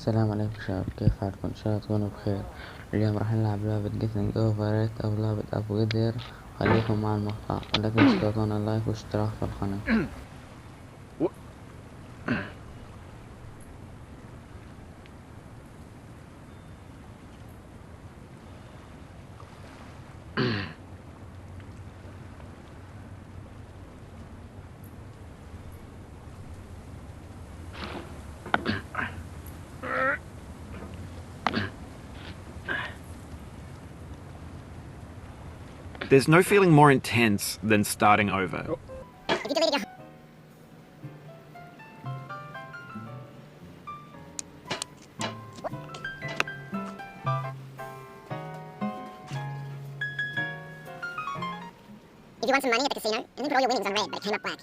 السلام عليكم شباب، كيف حالكم؟ إن شاء الله تكونوا بخير. اليوم راح نلعب لعبة جيتنج اوفر أو لعبة أبويدر. خليكم مع المقطع، ولا تنسوا تعطونا لايك واشتراك في القناة. There's no feeling more intense than starting over. If you won some money at the casino, and then put all your winnings on red, but it came up black.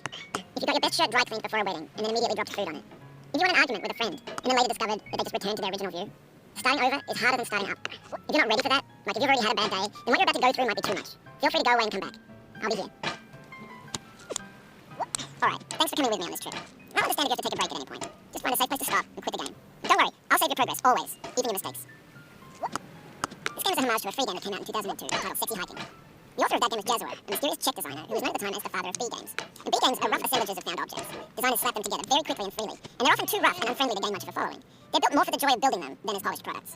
If you got your best shirt dry cleaned before a wedding, and then immediately dropped food on it. If you won an argument with a friend, and then later discovered that they just returned to their original view. Starting over is harder than starting up. If you're not ready for that, like if you've already had a bad day, then what you're about to go through might be too much. Feel free to go away and come back. I'll be here. Alright, thanks for coming with me on this trip. I understand if you have to take a break at any point. Just find a safe place to stop and quit the game. But don't worry, I'll save your progress, always, even your mistakes. This game is a homage to a free game that came out in 2002 titled Sexy Hiking. The author of that game was Jazwa, a mysterious Czech designer who was known at the time as the father of B-games. And B-games are rough assemblages of found objects. Designers slap them together very quickly and freely, and they're often too rough and unfriendly to gain much of a following. They're built more for the joy of building them than as polished products.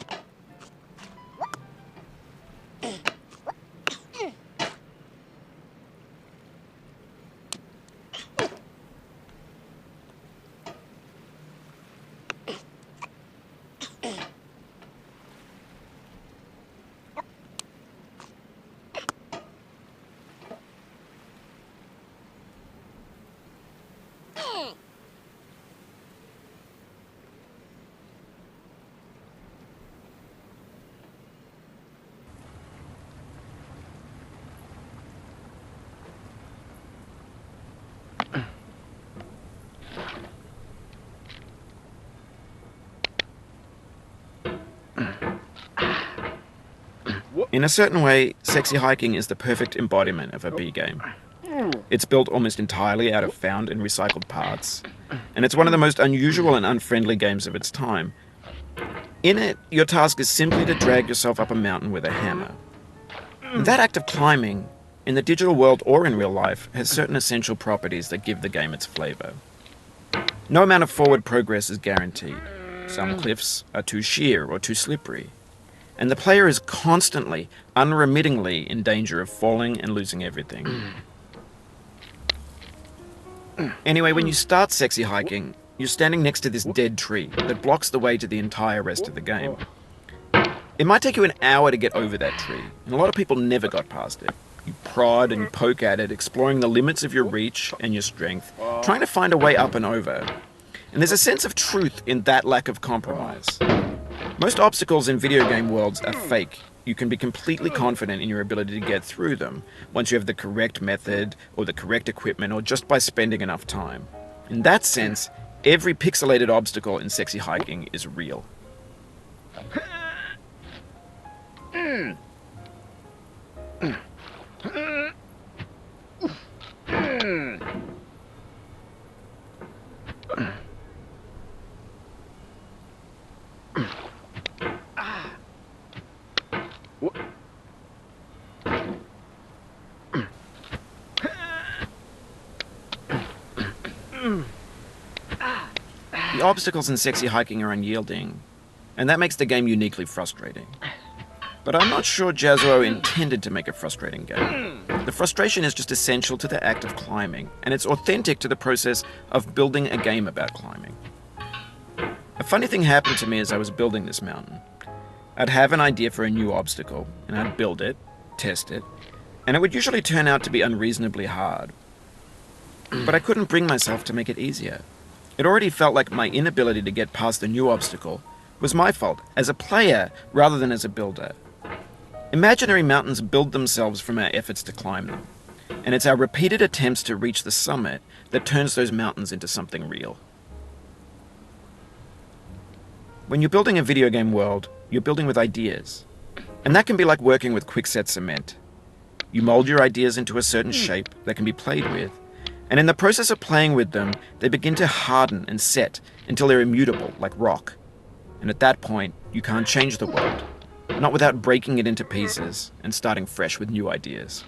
In a certain way, Sexy Hiking is the perfect embodiment of a B game. It's built almost entirely out of found and recycled parts, and it's one of the most unusual and unfriendly games of its time. In it, your task is simply to drag yourself up a mountain with a hammer. And that act of climbing, in the digital world or in real life, has certain essential properties that give the game its flavor. No amount of forward progress is guaranteed. Some cliffs are too sheer or too slippery, and the player is constantly, unremittingly in danger of falling and losing everything. Anyway, when you start Sexy Hiking, you're standing next to this dead tree that blocks the way to the entire rest of the game. It might take you an hour to get over that tree, and a lot of people never got past it. You prod and you poke at it, exploring the limits of your reach and your strength, trying to find a way up and over. And there's a sense of truth in that lack of compromise. Most obstacles in video game worlds are fake. You can be completely confident in your ability to get through them once you have the correct method or the correct equipment or just by spending enough time. In that sense, every pixelated obstacle in Sexy Hiking is real. The obstacles in Sexy Hiking are unyielding, and that makes the game uniquely frustrating. But I'm not sure Jazwo intended to make a frustrating game. The frustration is just essential to the act of climbing, and it's authentic to the process of building a game about climbing. A funny thing happened to me as I was building this mountain. I'd have an idea for a new obstacle, and I'd build it, test it, and it would usually turn out to be unreasonably hard. But I couldn't bring myself to make it easier. It already felt like my inability to get past the new obstacle was my fault as a player rather than as a builder. Imaginary mountains build themselves from our efforts to climb them, and it's our repeated attempts to reach the summit that turns those mountains into something real. When you're building a video game world, you're building with ideas, and that can be like working with quickset cement. You mold your ideas into a certain shape that can be played with, and in the process of playing with them, they begin to harden and set until they're immutable, like rock. And at that point, you can't change the world. Not without breaking it into pieces and starting fresh with new ideas.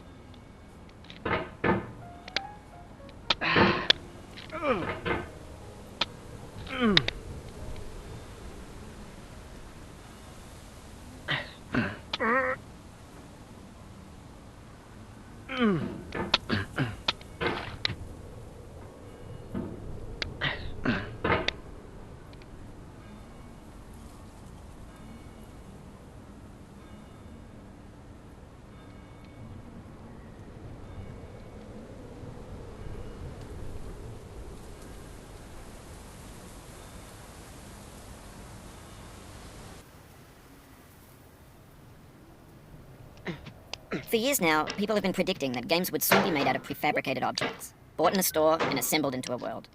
For years now, people have been predicting that games would soon be made out of prefabricated objects, bought in a store and assembled into a world.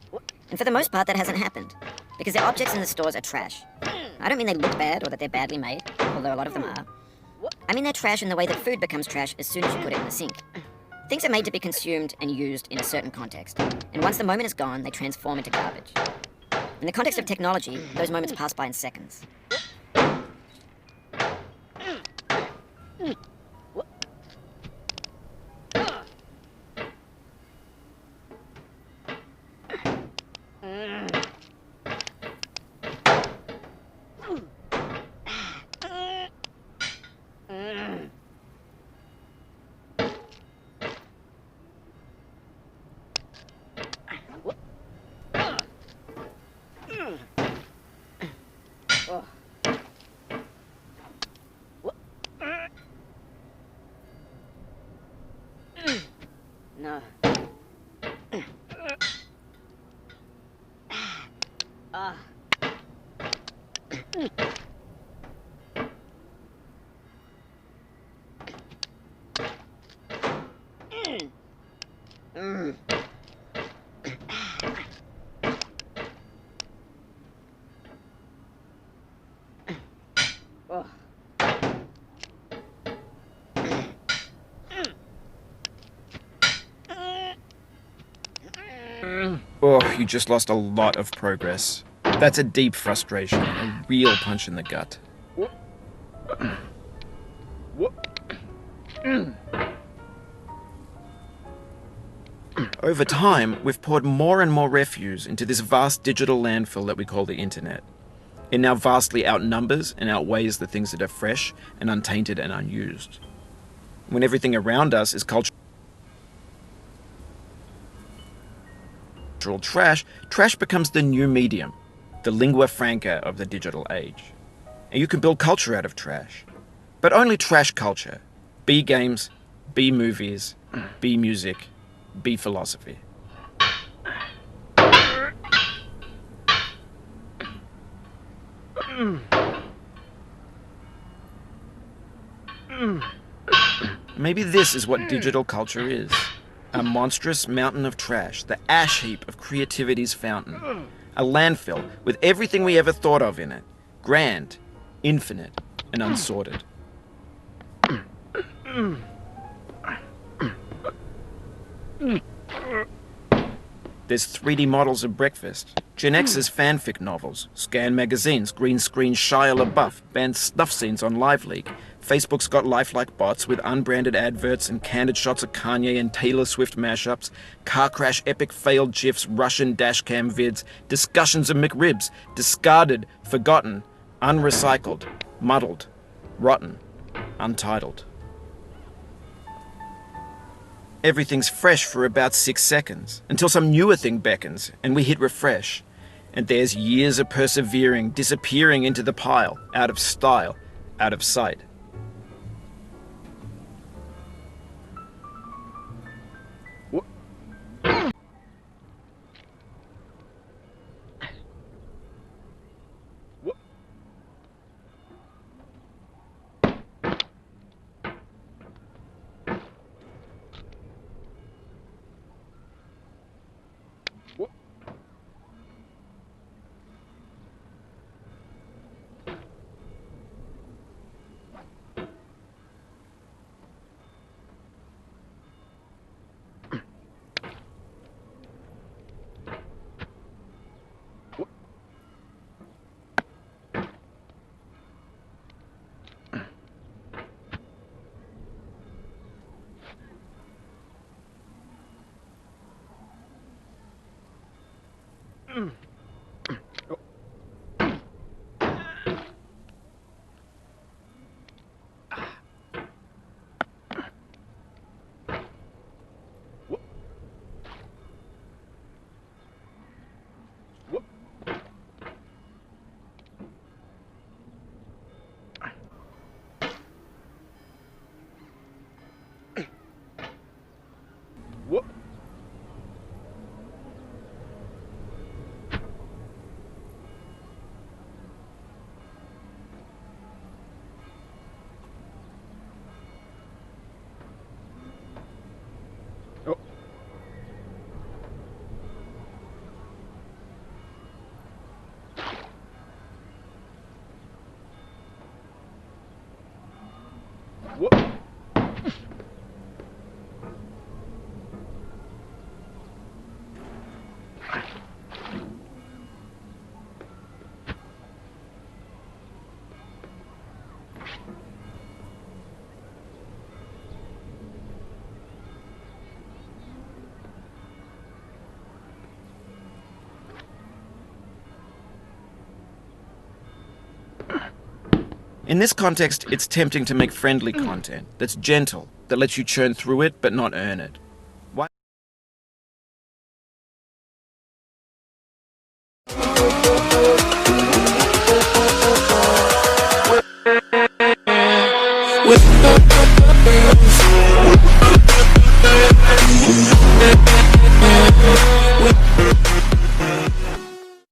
And for the most part, that hasn't happened, because the objects in the stores are trash. I don't mean they look bad or that they're badly made, although a lot of them are. I mean they're trash in the way that food becomes trash as soon as you put it in the sink. Things are made to be consumed and used in a certain context, and once the moment is gone, they transform into garbage. In the context of technology, those moments pass by in seconds. No. Oh, you just lost a lot of progress. That's a deep frustration, a real punch in the gut. Over time, we've poured more and more refuse into this vast digital landfill that we call the internet. It now vastly outnumbers and outweighs the things that are fresh and untainted and unused. When everything around us is cultural trash, trash becomes the new medium, the lingua franca of the digital age. And you can build culture out of trash. But only trash culture. B games, B movies, B music, B philosophy. Maybe this is what digital culture is. A monstrous mountain of trash, the ash heap of creativity's fountain. A landfill with everything we ever thought of in it. Grand, infinite, and unsorted. There's 3D models of breakfast, Gen X's fanfic novels, scan magazines, green screen Shia LaBeouf, banned snuff scenes on LiveLeak. Facebook's got lifelike bots with unbranded adverts and candid shots of Kanye and Taylor Swift mashups, car crash epic failed GIFs, Russian dashcam vids, discussions of McRibs, discarded, forgotten, unrecycled, muddled, rotten, untitled. Everything's fresh for about 6 seconds, until some newer thing beckons, and we hit refresh. And there's years of persevering, disappearing into the pile, out of style, out of sight. In this context, it's tempting to make friendly content that's gentle, that lets you churn through it but not earn it.